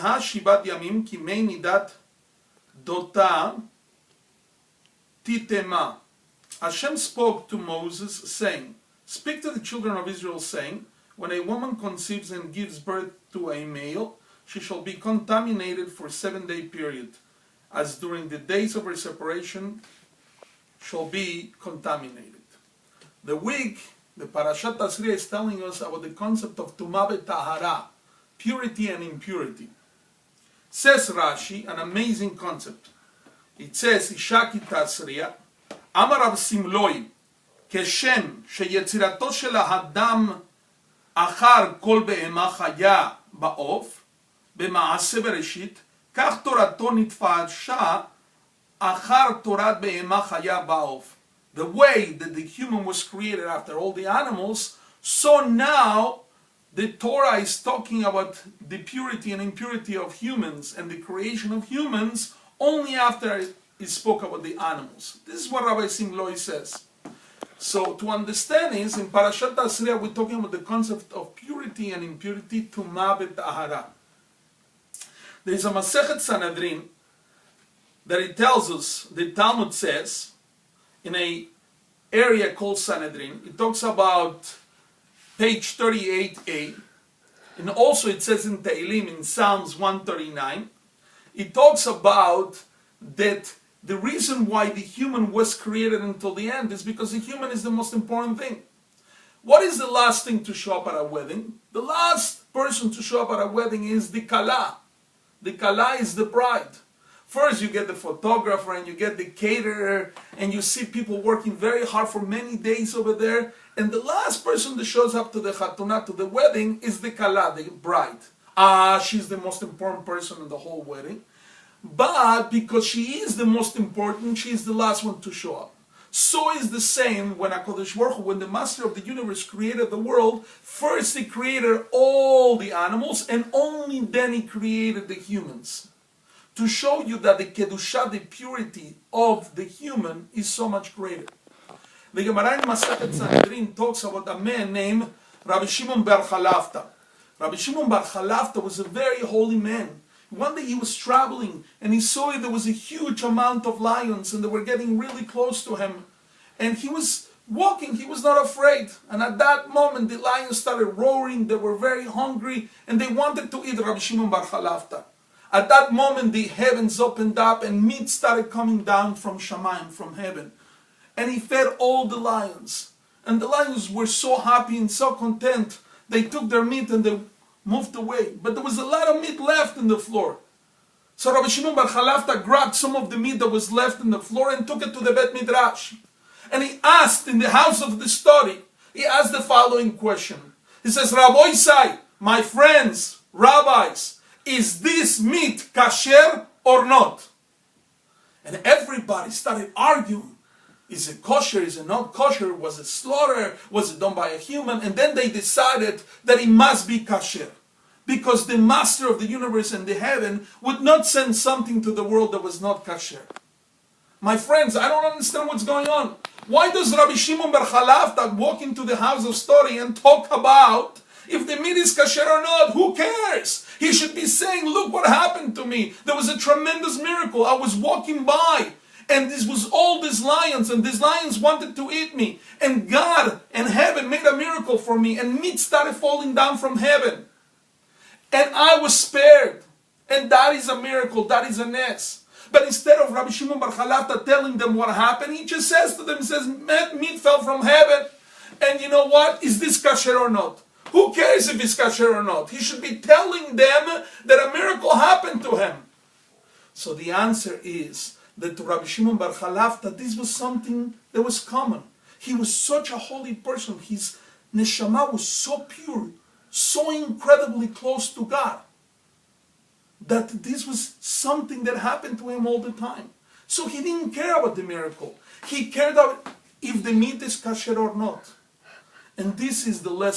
Ve'ha shibat yamim ki mei nidat dota titema. Hashem spoke to Moses, saying, speak to the children of Israel, saying, when a woman conceives and gives birth to a male, she shall be contaminated for a 7-day period, as during the days of her separation shall be contaminated. The week, the Parashat Tazria is telling us about the concept of Tumah v'Tahara, purity and impurity. Says Rashi, an amazing concept. It says, Isha ki Tazria, Amar Rav Simloi, כשם שיצירתו של האדם אחר כל בהמה חיה בעוף, במעשה בראשית, כך תורתו נתפשטה אחר תורת בהמה חיה בעוף. The way that the human was created after all the animals, so now the Torah is talking about the purity and impurity of humans and the creation of humans only after it spoke about the animals. This is what Rabbi Simloi says. So to understand is, in Parashat Tazria, we're talking about the concept of purity and impurity, Tumah v'Tahara. There is a Masechet Sanhedrin that it tells us, the Talmud says, in a area called Sanhedrin, it talks about page 38a, and also it says in Tehillim, in Psalms 139, it talks about that the reason why the human was created until the end is because the human is the most important thing. What is the last thing to show up at a wedding? The last person to show up at a wedding is the Kala. The Kala is the bride. First you get the photographer and you get the caterer and you see people working very hard for many days over there, and the last person that shows up to the Khatunah, to the wedding, is the Kala, the bride. She's the most important person in the whole wedding. But because she is the most important, she is the last one to show up. So is the same when HaKadosh Baruch Hu, when the Master of the Universe created the world, first he created all the animals and only then he created the humans. To show you that the Kedusha, the purity of the human, is so much greater. The Gemara in Masechet Sanhedrin talks about a man named Rabbi Shimon bar Chalafta. Rabbi Shimon bar Chalafta was a very holy man. One day he was traveling and he saw there was a huge amount of lions and they were getting really close to him. And he was walking, he was not afraid. And at that moment the lions started roaring, they were very hungry and they wanted to eat Rabbi Shimon bar Chalafta. At that moment the heavens opened up and meat started coming down from Shamayim, from heaven. And he fed all the lions. And the lions were so happy and so content, they took their meat and they moved away. But there was a lot of meat left in the floor. So Rabbi Shimon bar Chalafta grabbed some of the meat that was left in the floor and took it to the Bet Midrash. And he asked in the house of the study, he asked the following question. He says, Rabbi Isai, my friends, rabbis, is this meat kasher or not? And everybody started arguing. Is it kosher? Is it not kosher? Was it slaughter? Was it done by a human? And then they decided that it must be kasher. Because the Master of the universe and the heaven would not send something to the world that was not kasher. My friends, I don't understand what's going on. Why does Rabbi Shimon bar Chalafta walk into the house of study and talk about if the meat is kasher or not? Who cares? He should be saying, look what happened to me. There was a tremendous miracle. I was walking by. And this was all these lions, and these lions wanted to eat me. And God and heaven made a miracle for me, and meat started falling down from heaven. And I was spared. And that is a miracle, that is a nes. But instead of Rabbi Shimon bar Chalafta telling them what happened, he just says to them, he says, meat fell from heaven. And you know what? Is this kasher or not? Who cares if it's kasher or not? He should be telling them that a miracle happened to him. So the answer is, that to Rabbi Shimon bar Chalafta, this was something that was common. He was such a holy person. His neshama was so pure, so incredibly close to God, that this was something that happened to him all the time. So he didn't care about the miracle. He cared about if the meat is kasher or not. And this is the lesson.